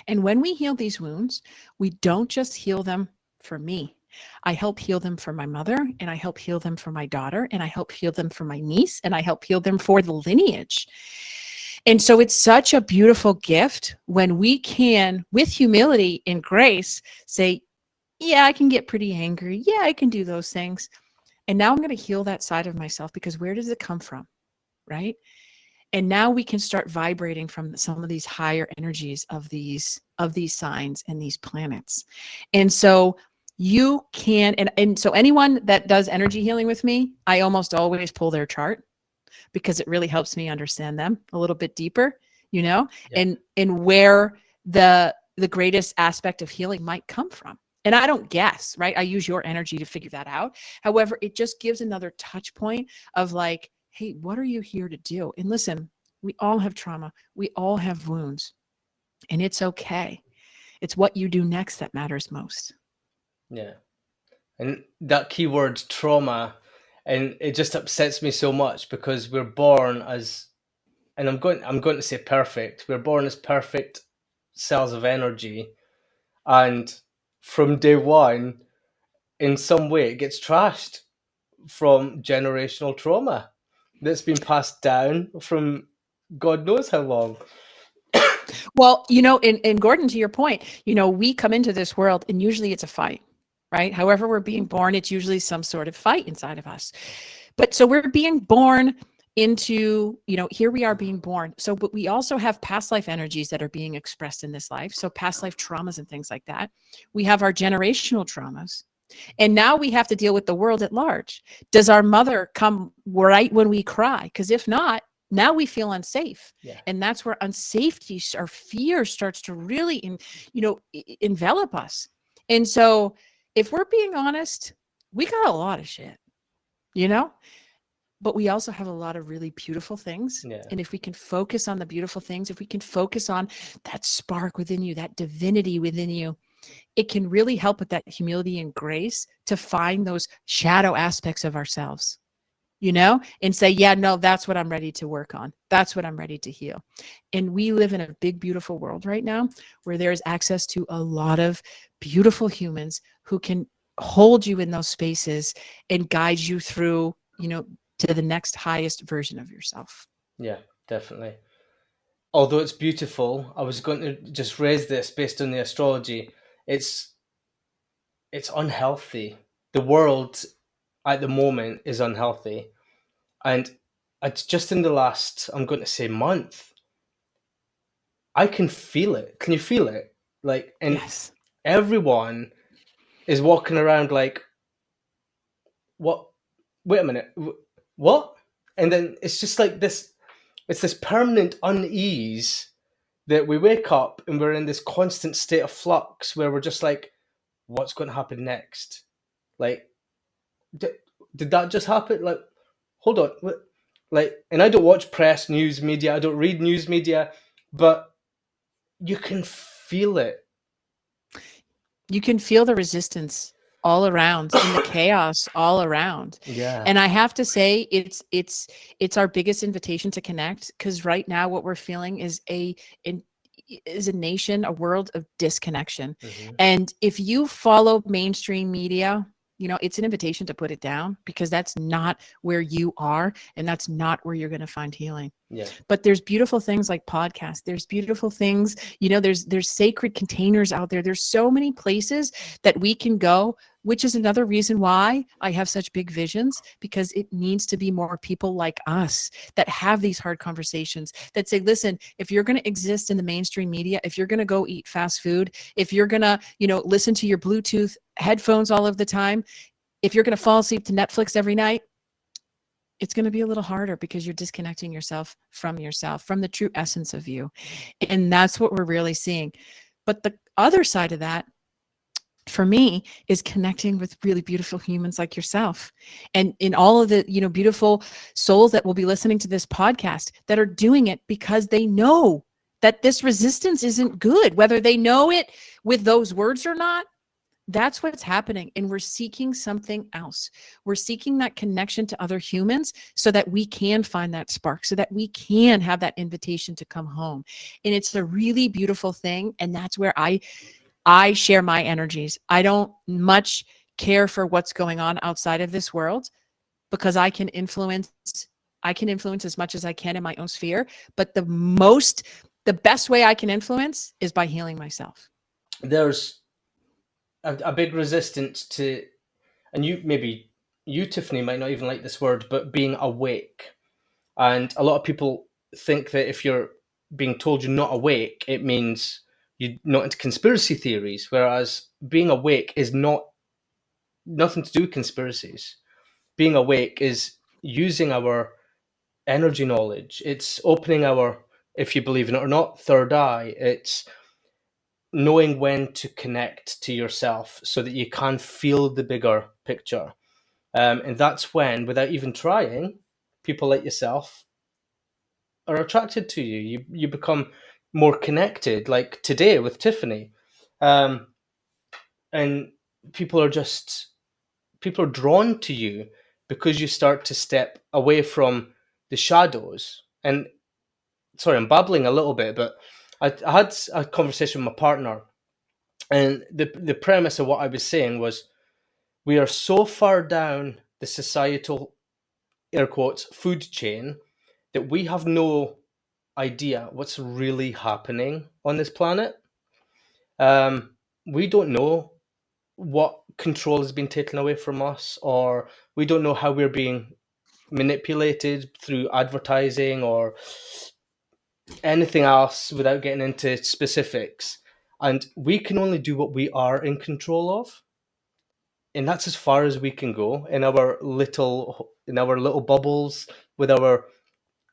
And when we heal these wounds, we don't just heal them for me. I help heal them for my mother, and I help heal them for my daughter, and I help heal them for my niece, and I help heal them for the lineage. And so it's such a beautiful gift when we can, with humility and grace, say, yeah, I can get pretty angry. Yeah, I can do those things. And now I'm going to heal that side of myself, because where does it come from? Right? And now we can start vibrating from some of these higher energies of these signs and these planets. And so you can, and so anyone that does energy healing with me, I almost always pull their chart, because it really helps me understand them a little bit deeper, yeah. and where the greatest aspect of healing might come from. And I don't guess, right? I use your energy to figure that out. However, it just gives another touch point of like, hey, what are you here to do? And listen, we all have trauma. We all have wounds, and it's okay. It's what you do next that matters most. Yeah. And that keyword trauma, and it just upsets me so much, because we're born as, and I'm going to say perfect. We're born as perfect cells of energy, and from day one, in some way, it gets trashed from generational trauma that's been passed down from God knows how long. Well, and Gordon, to your point, we come into this world and usually it's a fight, right? However we're being born, it's usually some sort of fight inside of us. But so we're being born into, here we are being born. So, but we also have past life energies that are being expressed in this life. So past life traumas and things like that. We have our generational traumas. And now we have to deal with the world at large. Does our mother come right when we cry? Because if not, now we feel unsafe. Yeah. And that's where unsafety or fear starts to really, envelop us. And so if we're being honest, we got a lot of shit, but we also have a lot of really beautiful things. Yeah. And if we can focus on the beautiful things, if we can focus on that spark within you, that divinity within you, it can really help with that humility and grace to find those shadow aspects of ourselves, and say, yeah, no, that's what I'm ready to work on. That's what I'm ready to heal. And we live in a big, beautiful world right now where there's access to a lot of beautiful humans who can hold you in those spaces and guide you through, to the next highest version of yourself. Yeah, definitely. Although it's beautiful, I was going to just raise this based on the astrology. It's unhealthy. The world at the moment is unhealthy. And it's just in the last, I'm going to say, month, I can feel it. Can you feel it? Like, and yes. Everyone is walking around like, what? Wait a minute. What? And then it's just like this, it's this permanent unease that we wake up and we're in this constant state of flux where we're just like, what's going to happen next? Like, did that just happen? Like, hold on. Like, and I don't watch press, news, media. I don't read news media, but you can feel it. You can feel the resistance all around and the chaos all around. Yeah. And I have to say, it's our biggest invitation to connect, because right now what we're feeling is a nation, a world of disconnection. Mm-hmm. And if you follow mainstream media, it's an invitation to put it down, because that's not where you are, and that's not where you're going to find healing. Yeah. But there's beautiful things like podcasts. There's beautiful things, there's sacred containers out there. There's so many places that we can go, which is another reason why I have such big visions, because it needs to be more people like us that have these hard conversations, that say, listen, if you're going to exist in the mainstream media, if you're going to go eat fast food, if you're going to, listen to your Bluetooth headphones all of the time, if you're going to fall asleep to Netflix every night, it's going to be a little harder, because you're disconnecting yourself, from the true essence of you. And that's what we're really seeing. But the other side of that, for me, is connecting with really beautiful humans like yourself, and in all of the, beautiful souls that will be listening to this podcast, that are doing it because they know that this resistance isn't good, whether they know it with those words or not. That's what's happening. And we're seeking something else. We're seeking that connection to other humans so that we can find that spark, so that we can have that invitation to come home. And it's a really beautiful thing. And that's where I share my energies. I don't much care for what's going on outside of this world, because I can influence as much as I can in my own sphere. But the best way I can influence is by healing myself. There's a big resistance to, and you, Tiffany, might not even like this word, but being awake. And a lot of people think that if you're being told you're not awake, it means you're not into conspiracy theories, whereas being awake is nothing to do with conspiracies. Being awake is using our energy knowledge. It's opening our, if you believe in it or not, third eye. It's knowing when to connect to yourself so that you can feel the bigger picture. And that's when, without even trying, people like yourself are attracted to you. You become more connected, like today with Tiffany. And people are drawn to you because you start to step away from the shadows. And sorry, I'm babbling a little bit, but I had a conversation with my partner, and the premise of what I was saying was, we are so far down the societal, air quotes, food chain, that we have no idea what's really happening on this planet. We don't know what control has been taken away from us, or we don't know how we're being manipulated through advertising or anything else, without getting into specifics. And we can only do what we are in control of. And that's as far as we can go in our little bubbles, with our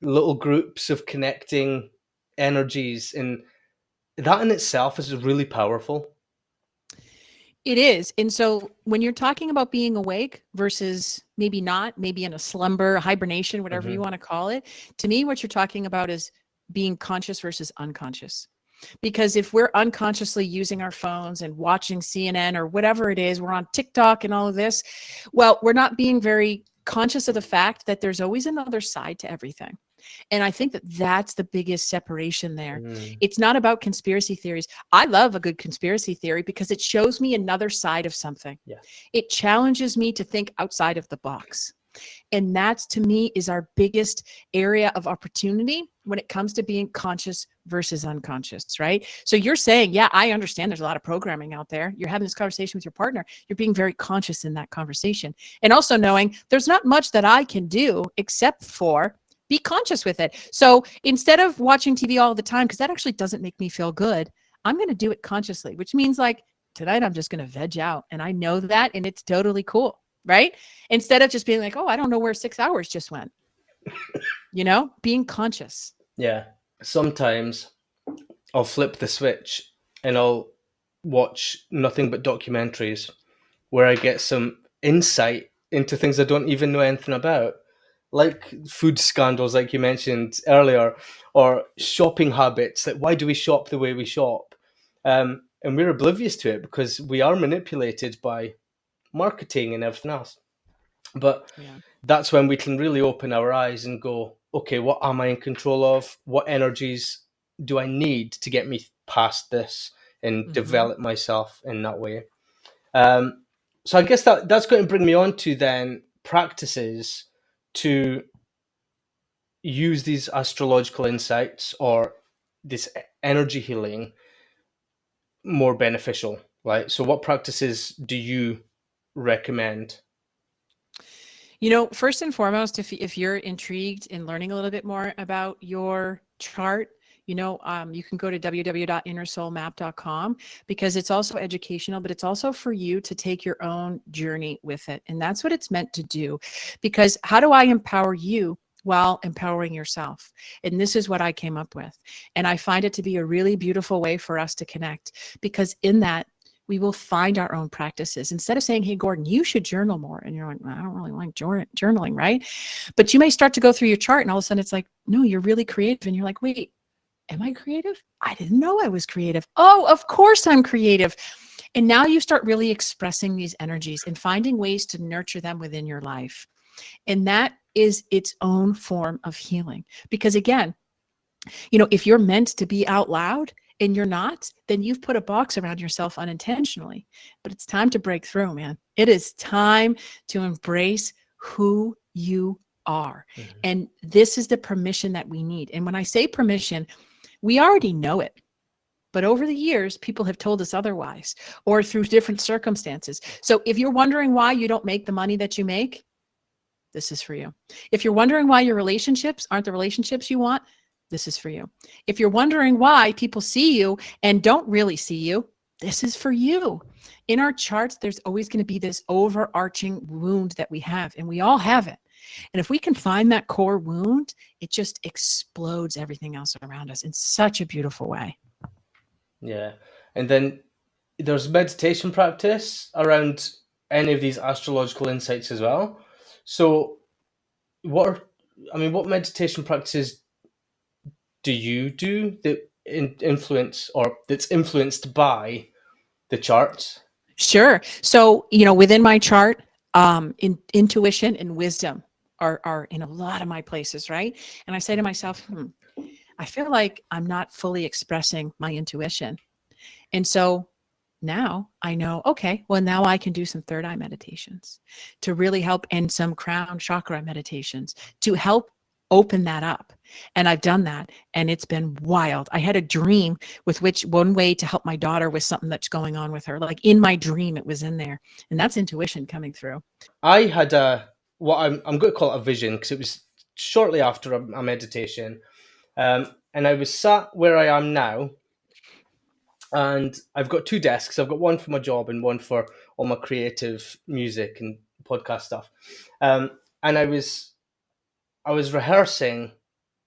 little groups of connecting energies. And that in itself is really powerful. It is. And so when you're talking about being awake versus maybe not, maybe in a slumber, hibernation, whatever you want to call it, to me, what you're talking about is being conscious versus unconscious. Because if we're unconsciously using our phones and watching CNN or whatever it is, we're on TikTok and all of this, well, we're not being very conscious of the fact that there's always another side to everything. And I think that that's the biggest separation there. It's not about conspiracy theories. I love a good conspiracy theory because it shows me another side of something. Yeah. It challenges me to think outside of the box. And that's, to me, is our biggest area of opportunity when it comes to being conscious versus unconscious, right? So you're saying, yeah, I understand there's a lot of programming out there. You're having this conversation with your partner. You're being very conscious in that conversation. And also knowing there's not much that I can do except for be conscious with it. So instead of watching TV all the time, because that actually doesn't make me feel good, I'm going to do it consciously, which means like tonight I'm just going to veg out. And I know that, and it's totally cool, right? Instead of just being like, oh, I don't know where 6 hours just went. Being conscious. Yeah. Sometimes I'll flip the switch and I'll watch nothing but documentaries where I get some insight into things I don't even know anything about. Like food scandals, like you mentioned earlier, or shopping habits. Like, why do we shop the way we shop? And we're oblivious to it because we are manipulated by marketing and everything else. But that's when we can really open our eyes and go, okay, what am I in control of? What energies do I need to get me past this and develop myself in that way? So I guess that's going to bring me on to then practices to use these astrological insights or this energy healing more beneficial, right? So what practices do you recommend? First and foremost, if you're intrigued in learning a little bit more about your chart, you can go to www.innersoulmap.com because it's also educational, but it's also for you to take your own journey with it. And that's what it's meant to do. Because how do I empower you while empowering yourself? And this is what I came up with. And I find it to be a really beautiful way for us to connect, because in that, we will find our own practices. Instead of saying, hey, Gordon, you should journal more. And you're like, I don't really like journaling, right? But you may start to go through your chart and all of a sudden it's like, no, you're really creative. And you're like, wait, am I creative? I didn't know I was creative. Oh, of course I'm creative. And now you start really expressing these energies and finding ways to nurture them within your life. And that is its own form of healing. Because again, if you're meant to be out loud and you're not, then you've put a box around yourself unintentionally. But it's time to break through, man. It is time to embrace who you are. Mm-hmm. And this is the permission that we need. And when I say permission, we already know it. But over the years, people have told us otherwise, or through different circumstances. So if you're wondering why you don't make the money that you make, this is for you. If you're wondering why your relationships aren't the relationships you want, this is for you. If you're wondering why people see you and don't really see you, this is for you. In our charts, there's always going to be this overarching wound that we have, and we all have it. And if we can find that core wound, it just explodes everything else around us in such a beautiful way. Yeah. And then there's meditation practice around any of these astrological insights as well. So what meditation practices do you do that influence, or that's influenced by the charts? Sure. So, within my chart, intuition and wisdom are in a lot of my places, right? And I say to myself, I feel like I'm not fully expressing my intuition. And so now I know, okay, well, now I can do some third eye meditations to really help, and some crown chakra meditations to help open that up. And I've done that, and it's been wild. I had a dream with which one way to help my daughter with something that's going on with her. Like in my dream, it was in there, and that's intuition coming through. I had what I'm going to call it a vision, because it was shortly after a meditation, and I was sat where I am now, and I've got two desks. I've got one for my job and one for all my creative music and podcast stuff. And I was rehearsing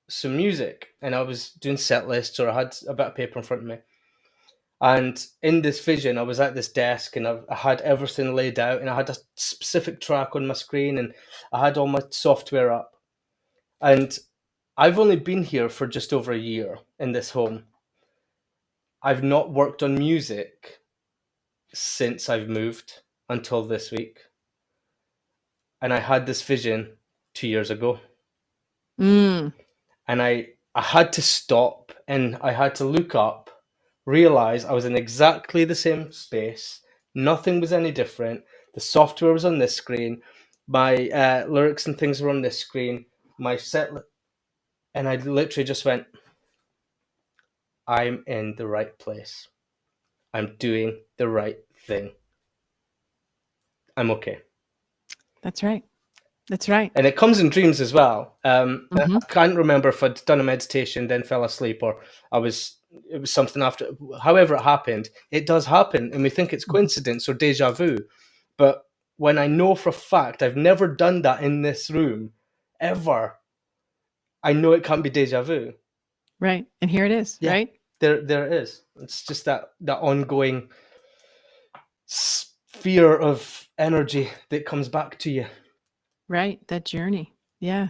some music, and I was doing set lists, or I had a bit of paper in front of me. And in this vision, I was at this desk, and I had everything laid out, and I had a specific track on my screen, and I had all my software up. And I've only been here for just over a year in this home. I've not worked on music since I've moved until this week. And I had this vision 2 years ago. And I had to stop, and I had to look up, realize I was in exactly the same space. Nothing was any different. The software was on this screen. My lyrics and things were on this screen. And I literally just went, I'm in the right place. I'm doing the right thing. I'm okay. That's right. That's right. And it comes in dreams as well. I can't remember if I'd done a meditation, then fell asleep, or it was something after. However it happened, it does happen, and we think it's coincidence or deja vu. But when I know for a fact I've never done that in this room, ever, I know it can't be deja vu. Right. And here it is, Yeah, right? There it is. It's just that ongoing sphere of energy that comes back to you. Right. That journey. Yeah.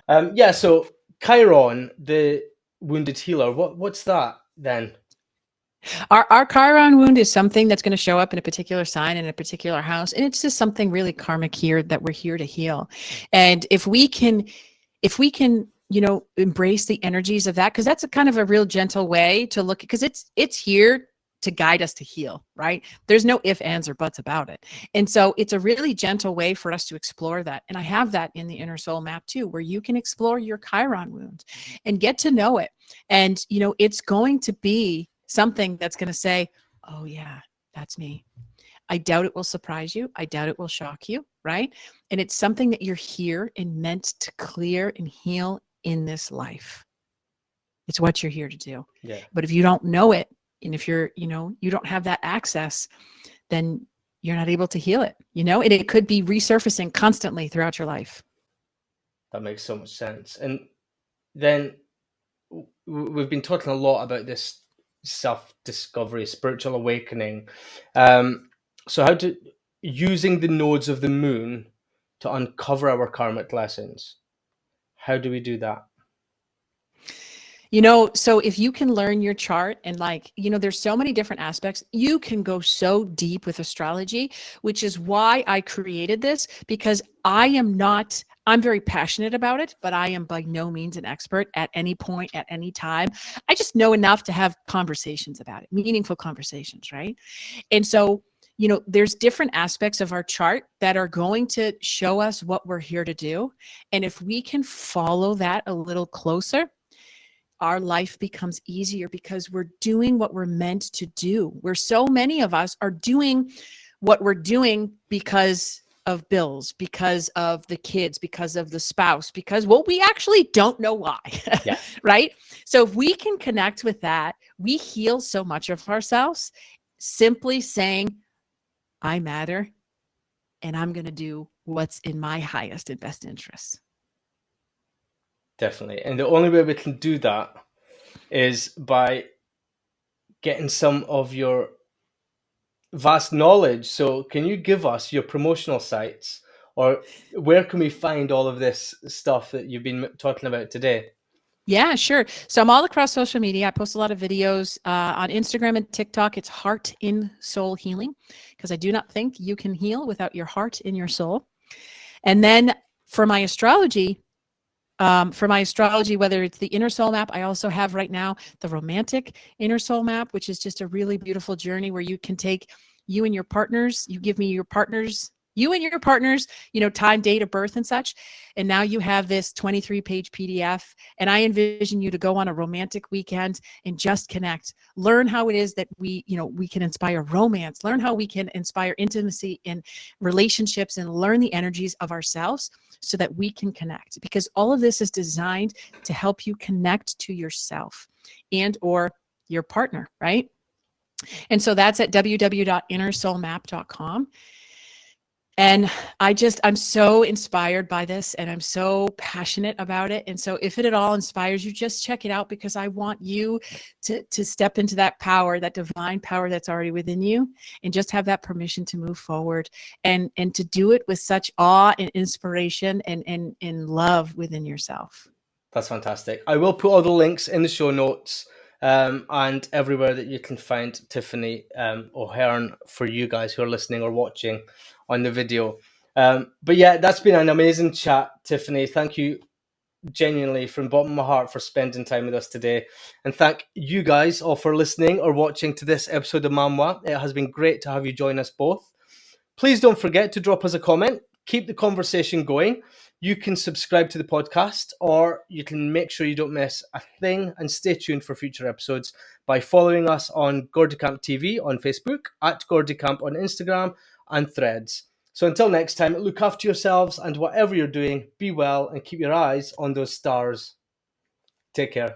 So Chiron, the wounded healer, what's that then? Our Chiron wound is something that's going to show up in a particular sign in a particular house. And it's just something really karmic here that we're here to heal. And if we can, embrace the energies of that, because that's a kind of a real gentle way to look, because it's here to guide us to heal, right? There's no ifs, ands, or buts about it. And so it's a really gentle way for us to explore that. And I have that in the inner soul map too, where you can explore your Chiron wound and get to know it. And, it's going to be something that's going to say, oh yeah, that's me. I doubt it will surprise you. I doubt it will shock you, right? And it's something that you're here and meant to clear and heal in this life. It's what you're here to do. Yeah. But if you don't know it, and if you're, you don't have that access, then you're not able to heal it, and it could be resurfacing constantly throughout your life. That makes so much sense. And then we've been talking a lot about this self-discovery, spiritual awakening. So using the nodes of the moon to uncover our karmic lessons, how do we do that? So if you can learn your chart and there's so many different aspects, you can go so deep with astrology, which is why I created this, because I'm very passionate about it, but I am by no means an expert at any point, at any time. I just know enough to have conversations about it, meaningful conversations, right? And so, there's different aspects of our chart that are going to show us what we're here to do. And if we can follow that a little closer, our life becomes easier because we're doing what we're meant to do. So many of us are doing what we're doing because of bills, because of the kids, because of the spouse, because, well, we actually don't know why, Yeah. right? So if we can connect with that, we heal so much of ourselves simply saying, I matter, and I'm going to do what's in my highest and best interest. Definitely. And the only way we can do that is by getting some of your vast knowledge. So can you give us your promotional sites, or where can we find all of this stuff that you've been talking about today? Yeah, sure. So I'm all across social media. I post a lot of videos on Instagram and TikTok. It's Heart in Soul Healing, because I do not think you can heal without your heart in your soul. And then for my astrology, whether it's the inner soul map, I also have right now the romantic inner soul map, which is just a really beautiful journey where you can take you and your partners. You give me you and your partners, time, date of birth and such. And now you have this 23-page PDF. And I envision you to go on a romantic weekend and just connect, learn how it is that we can inspire romance, learn how we can inspire intimacy in relationships, and learn the energies of ourselves so that we can connect. Because all of this is designed to help you connect to yourself and or your partner, right? And so that's at www.innersoulmap.com. And I'm so inspired by this, and I'm so passionate about it. And so if it at all inspires you, just check it out, because I want you to step into that power, that divine power that's already within you, and just have that permission to move forward and to do it with such awe and inspiration and love within yourself. That's fantastic. I will put all the links in the show notes, and everywhere that you can find Tiffany O'Hearn for you guys who are listening or watching on the video. But yeah, that's been an amazing chat, Tiffany. Thank you genuinely from the bottom of my heart for spending time with us today. And thank you guys all for listening or watching to this episode of MAMWAA. It has been great to have you join us both. Please don't forget to drop us a comment. Keep the conversation going. You can subscribe to the podcast, or you can make sure you don't miss a thing, and stay tuned for future episodes by following us on Gordy Camp TV on Facebook, at Gordy Camp on Instagram, and Threads. So until next time, look after yourselves, and whatever you're doing, be well and keep your eyes on those stars. Take care.